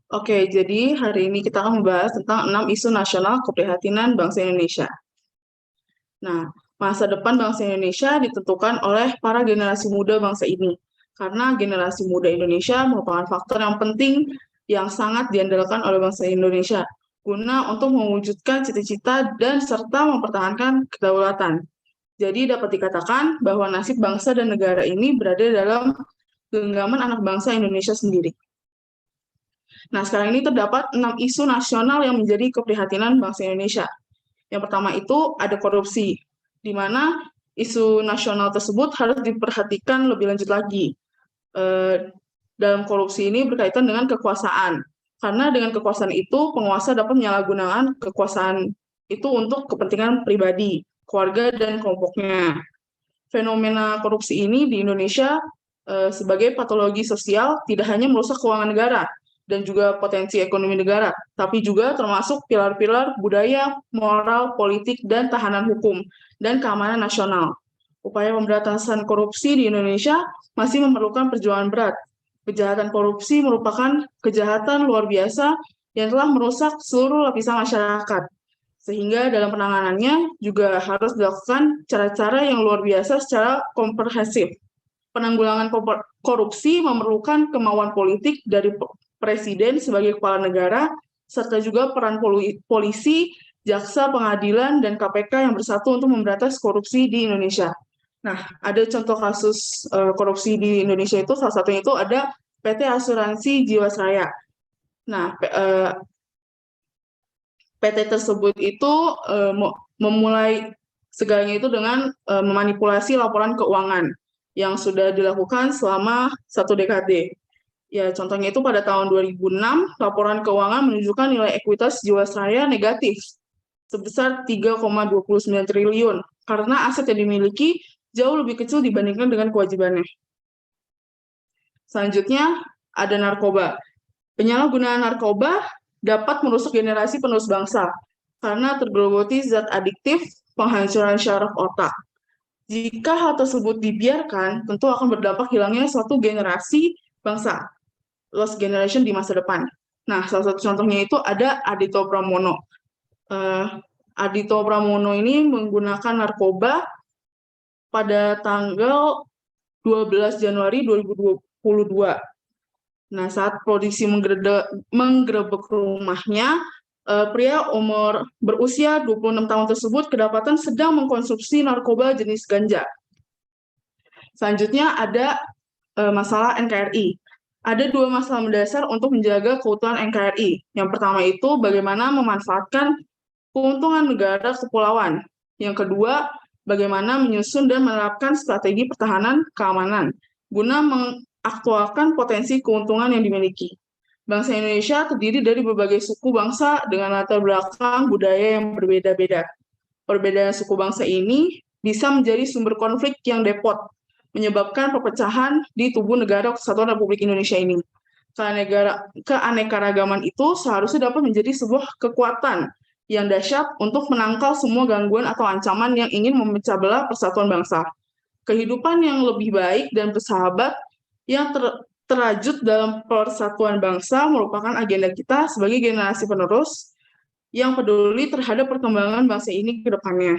Oke, jadi hari ini kita akan membahas tentang 6 isu nasional keprihatinan bangsa Indonesia. Nah, masa depan bangsa Indonesia ditentukan oleh para generasi muda bangsa ini. Karena generasi muda Indonesia merupakan faktor yang penting yang sangat diandalkan oleh bangsa Indonesia guna untuk mewujudkan cita-cita dan serta mempertahankan kedaulatan. Jadi dapat dikatakan bahwa nasib bangsa dan negara ini berada dalam genggaman anak bangsa Indonesia sendiri. Nah, sekarang ini terdapat 6 isu nasional yang menjadi keprihatinan bangsa Indonesia. Yang pertama itu ada korupsi, di mana isu nasional tersebut harus diperhatikan lebih lanjut lagi. Dalam korupsi ini berkaitan dengan kekuasaan, karena dengan kekuasaan itu penguasa dapat menyalahgunakan kekuasaan itu untuk kepentingan pribadi, keluarga, dan kelompoknya. Fenomena korupsi ini di Indonesia sebagai patologi sosial tidak hanya merusak keuangan negara dan juga potensi ekonomi negara, tapi juga termasuk pilar-pilar budaya, moral, politik, dan tahanan hukum dan keamanan nasional. Upaya pemberantasan korupsi di Indonesia masih memerlukan perjuangan berat. Kejahatan korupsi merupakan kejahatan luar biasa yang telah merusak seluruh lapisan masyarakat, sehingga dalam penanganannya juga harus dilakukan cara-cara yang luar biasa secara komprehensif. Penanggulangan korupsi memerlukan kemauan politik dari presiden sebagai kepala negara, serta juga peran polisi, jaksa, pengadilan, dan KPK yang bersatu untuk memberantas korupsi di Indonesia. Nah, ada contoh kasus korupsi di Indonesia itu, salah satunya itu ada PT Asuransi Jiwasraya. Nah, PT tersebut itu memulai segalanya itu dengan memanipulasi laporan keuangan yang sudah dilakukan selama 1 dekade. Ya, contohnya itu pada tahun 2006, laporan keuangan menunjukkan nilai ekuitas Jiwasraya negatif sebesar 3,29 triliun karena aset yang dimiliki jauh lebih kecil dibandingkan dengan kewajibannya. Selanjutnya, ada narkoba. Penyalahgunaan narkoba dapat merusak generasi penerus bangsa karena tergerogoti zat adiktif penghancuran syaraf otak. Jika hal tersebut dibiarkan, tentu akan berdampak hilangnya suatu generasi bangsa, lost generation di masa depan. Nah, salah satu contohnya itu ada Adito Pramono. Adito Pramono ini menggunakan narkoba pada tanggal 12 Januari 2022. Nah, saat polisi menggerebek rumahnya, pria berusia 26 tahun tersebut kedapatan sedang mengkonsumsi narkoba jenis ganja. Selanjutnya ada masalah NKRI. Ada 2 masalah mendasar untuk menjaga keutuhan NKRI. Yang pertama itu bagaimana memanfaatkan keuntungan negara kepulauan. Yang kedua, bagaimana menyusun dan menerapkan strategi pertahanan keamanan guna mengaktualkan potensi keuntungan yang dimiliki. Bangsa Indonesia terdiri dari berbagai suku bangsa dengan latar belakang budaya yang berbeda-beda. Perbedaan suku bangsa ini bisa menjadi sumber konflik yang depot, menyebabkan perpecahan di tubuh negara Kesatuan Republik Indonesia ini. Keanekaragaman itu seharusnya dapat menjadi sebuah kekuatan yang dahsyat untuk menangkal semua gangguan atau ancaman yang ingin memecah belah persatuan bangsa. Kehidupan yang lebih baik dan bersahabat yang terajut dalam persatuan bangsa merupakan agenda kita sebagai generasi penerus yang peduli terhadap perkembangan bangsa ini ke depannya.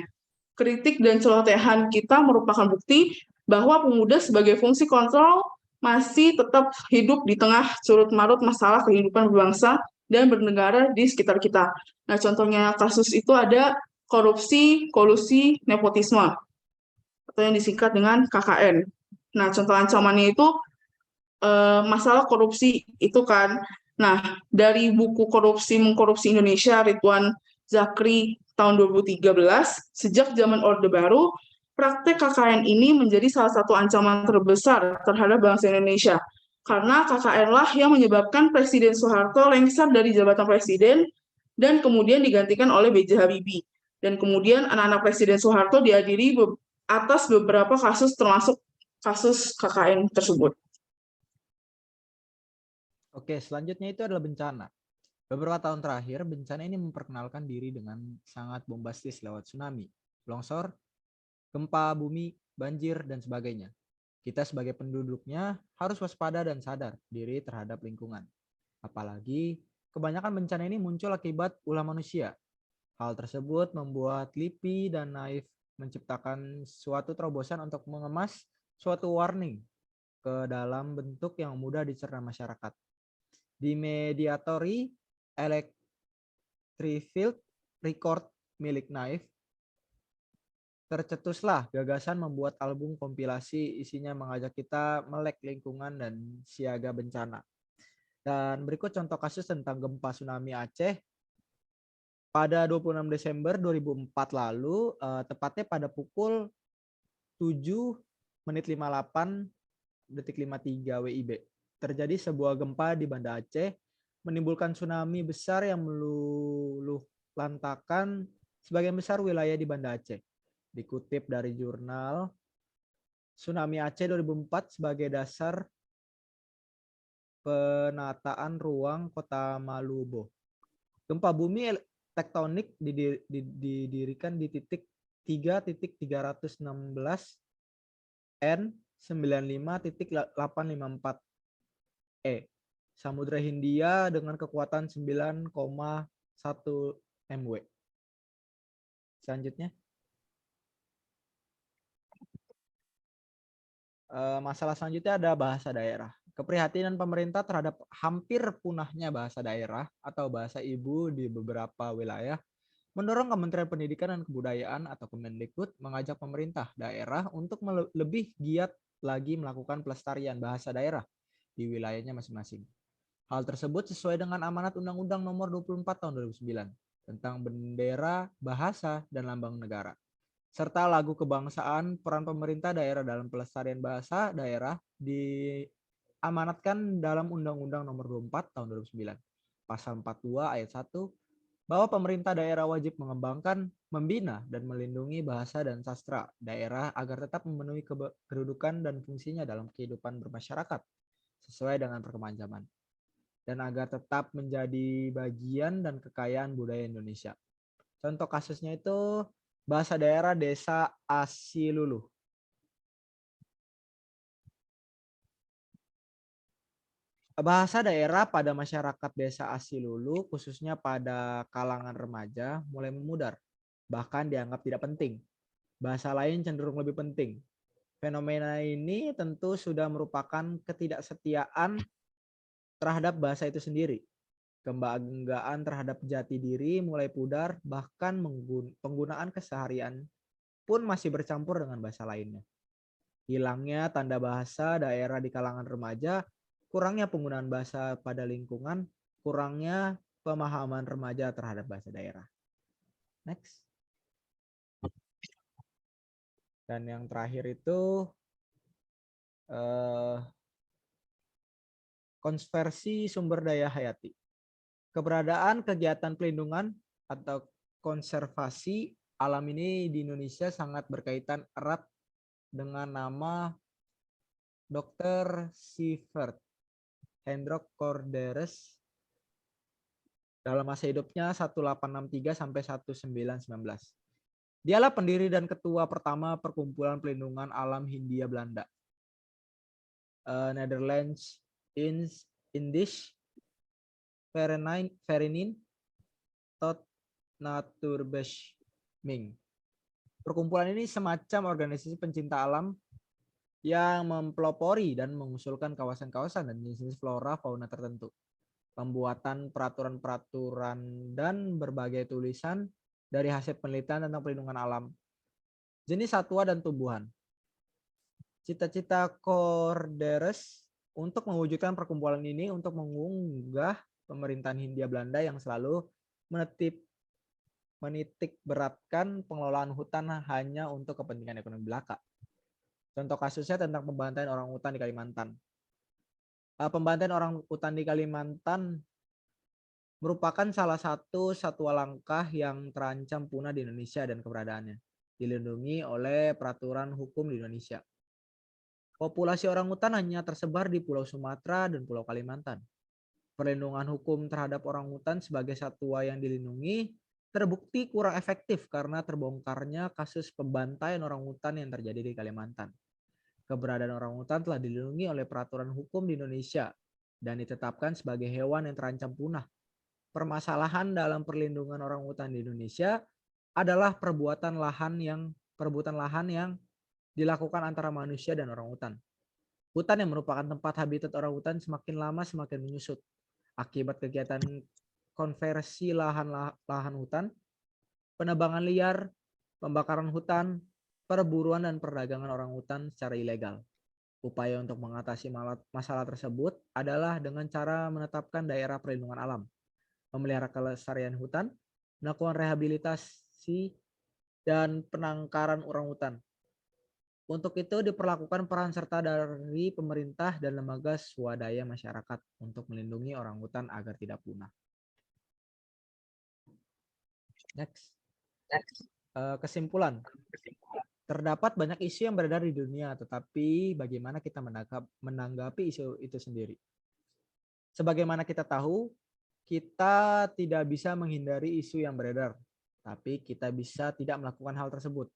Kritik dan celotehan kita merupakan bukti bahwa pemuda sebagai fungsi kontrol masih tetap hidup di tengah curut-marut masalah kehidupan berbangsa dan bernegara di sekitar kita. Nah, contohnya kasus itu ada korupsi, kolusi, nepotisme, atau yang disingkat dengan KKN. Nah, contoh ancamannya itu masalah korupsi itu kan. Nah, dari buku Korupsi Mengkorupsi Indonesia, Ridwan Zakri tahun 2013, sejak zaman Orde Baru, praktek KKN ini menjadi salah satu ancaman terbesar terhadap bangsa Indonesia. Karena KKN lah yang menyebabkan Presiden Soeharto lengser dari jabatan presiden dan kemudian digantikan oleh B.J. Habibie. Dan kemudian anak-anak Presiden Soeharto diadili atas beberapa kasus termasuk kasus KKN tersebut. Oke, selanjutnya itu adalah bencana. Beberapa tahun terakhir, bencana ini memperkenalkan diri dengan sangat bombastis lewat tsunami, longsor, gempa bumi, banjir, dan sebagainya. Kita sebagai penduduknya harus waspada dan sadar diri terhadap lingkungan. Apalagi kebanyakan bencana ini muncul akibat ulah manusia. Hal tersebut membuat LIPI dan Naif menciptakan suatu terobosan untuk mengemas suatu warning ke dalam bentuk yang mudah dicerna masyarakat. Di Mediatory Electric Field Record milik Naif, tercetuslah gagasan membuat album kompilasi isinya mengajak kita melek lingkungan dan siaga bencana. Dan berikut contoh kasus tentang gempa tsunami Aceh pada 26 Desember 2004 lalu, tepatnya pada pukul 7:58 WIB. Terjadi sebuah gempa di Banda Aceh, menimbulkan tsunami besar yang meluluh lantakan sebagian besar wilayah di Banda Aceh. Dikutip dari jurnal Tsunami Aceh 2004 sebagai dasar penataan ruang Kota Malubo. Gempa bumi tektonik didirikan di titik 3.316 N 95.854 E. Samudra Hindia dengan kekuatan 9,1 MW. Selanjutnya. Masalah selanjutnya ada bahasa daerah. Keprihatinan pemerintah terhadap hampir punahnya bahasa daerah atau bahasa ibu di beberapa wilayah mendorong Kementerian Pendidikan dan Kebudayaan atau Kemendikbud mengajak pemerintah daerah untuk lebih giat lagi melakukan pelestarian bahasa daerah di wilayahnya masing-masing. Hal tersebut sesuai dengan amanat Undang-Undang Nomor 24 Tahun 2009 tentang bendera, bahasa, dan lambang negara, serta lagu kebangsaan. Peran pemerintah daerah dalam pelestarian bahasa daerah diamanatkan dalam Undang-Undang Nomor 24 Tahun 2009, Pasal 42 Ayat 1, bahwa pemerintah daerah wajib mengembangkan, membina, dan melindungi bahasa dan sastra daerah agar tetap memenuhi kedudukan dan fungsinya dalam kehidupan bermasyarakat sesuai dengan perkembangan zaman, dan agar tetap menjadi bagian dan kekayaan budaya Indonesia. Contoh kasusnya itu bahasa daerah Desa Asiluluh. Bahasa daerah pada masyarakat Desa Asilulu, khususnya pada kalangan remaja, mulai memudar, bahkan dianggap tidak penting. Bahasa lain cenderung lebih penting. Fenomena ini tentu sudah merupakan ketidaksetiaan terhadap bahasa itu sendiri. Kebanggaan terhadap jati diri mulai pudar, bahkan penggunaan keseharian pun masih bercampur dengan bahasa lainnya. Hilangnya tanda bahasa daerah di kalangan remaja, kurangnya penggunaan bahasa pada lingkungan, kurangnya pemahaman remaja terhadap bahasa daerah. Next. Dan yang terakhir itu konversi sumber daya hayati. Keberadaan kegiatan pelindungan atau konservasi alam ini di Indonesia sangat berkaitan erat dengan nama Dr. Sievert Hendrik Corderes dalam masa hidupnya 1863 sampai 1919. Dialah pendiri dan ketua pertama Perkumpulan Pelindungan Alam Hindia Belanda, Netherlands Indisch Vereniging tot Natuurbescherming. Perkumpulan ini semacam organisasi pencinta alam yang mempelopori dan mengusulkan kawasan-kawasan dan jenis flora fauna tertentu, pembuatan peraturan-peraturan dan berbagai tulisan dari hasil penelitian tentang perlindungan alam, jenis satwa dan tumbuhan. Cita-cita Corderes untuk mewujudkan perkumpulan ini untuk mengunggah pemerintahan Hindia Belanda yang selalu menitik beratkan pengelolaan hutan hanya untuk kepentingan ekonomi belaka. Contoh kasusnya tentang pembantaian orang hutan di Kalimantan. Pembantaian orang hutan di Kalimantan merupakan salah satu satwa langka yang terancam punah di Indonesia dan keberadaannya dilindungi oleh peraturan hukum di Indonesia. Populasi orang hutan hanya tersebar di Pulau Sumatera dan Pulau Kalimantan. Perlindungan hukum terhadap orang hutan sebagai satwa yang dilindungi terbukti kurang efektif karena terbongkarnya kasus pembantaian orang hutan yang terjadi di Kalimantan. Keberadaan orang hutan telah dilindungi oleh peraturan hukum di Indonesia dan ditetapkan sebagai hewan yang terancam punah. Permasalahan dalam perlindungan orangutan di Indonesia adalah perebutan lahan yang dilakukan antara manusia dan orangutan. Hutan yang merupakan tempat habitat orangutan semakin lama semakin menyusut akibat kegiatan konversi lahan hutan, penebangan liar, pembakaran hutan, perburuan dan perdagangan orangutan secara ilegal. Upaya untuk mengatasi masalah tersebut adalah dengan cara menetapkan daerah perlindungan alam, memelihara kelestarian hutan, melakukan rehabilitasi dan penangkaran orangutan. Untuk itu diperlakukan peran serta dari pemerintah dan lembaga swadaya masyarakat untuk melindungi orangutan agar tidak punah. Next. Kesimpulan. Terdapat banyak isu yang beredar di dunia, tetapi bagaimana kita menanggapi isu itu sendiri? Sebagaimana kita tahu, kita tidak bisa menghindari isu yang beredar, tapi kita bisa tidak melakukan hal tersebut.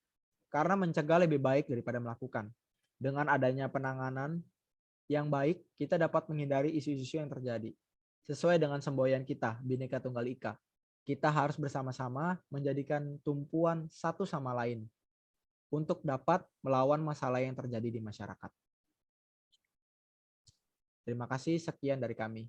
Karena mencegah lebih baik daripada melakukan. Dengan adanya penanganan yang baik, kita dapat menghindari isu-isu yang terjadi. Sesuai dengan semboyan kita, Bhinneka Tunggal Ika. Kita harus bersama-sama menjadikan tumpuan satu sama lain untuk dapat melawan masalah yang terjadi di masyarakat. Terima kasih, sekian dari kami.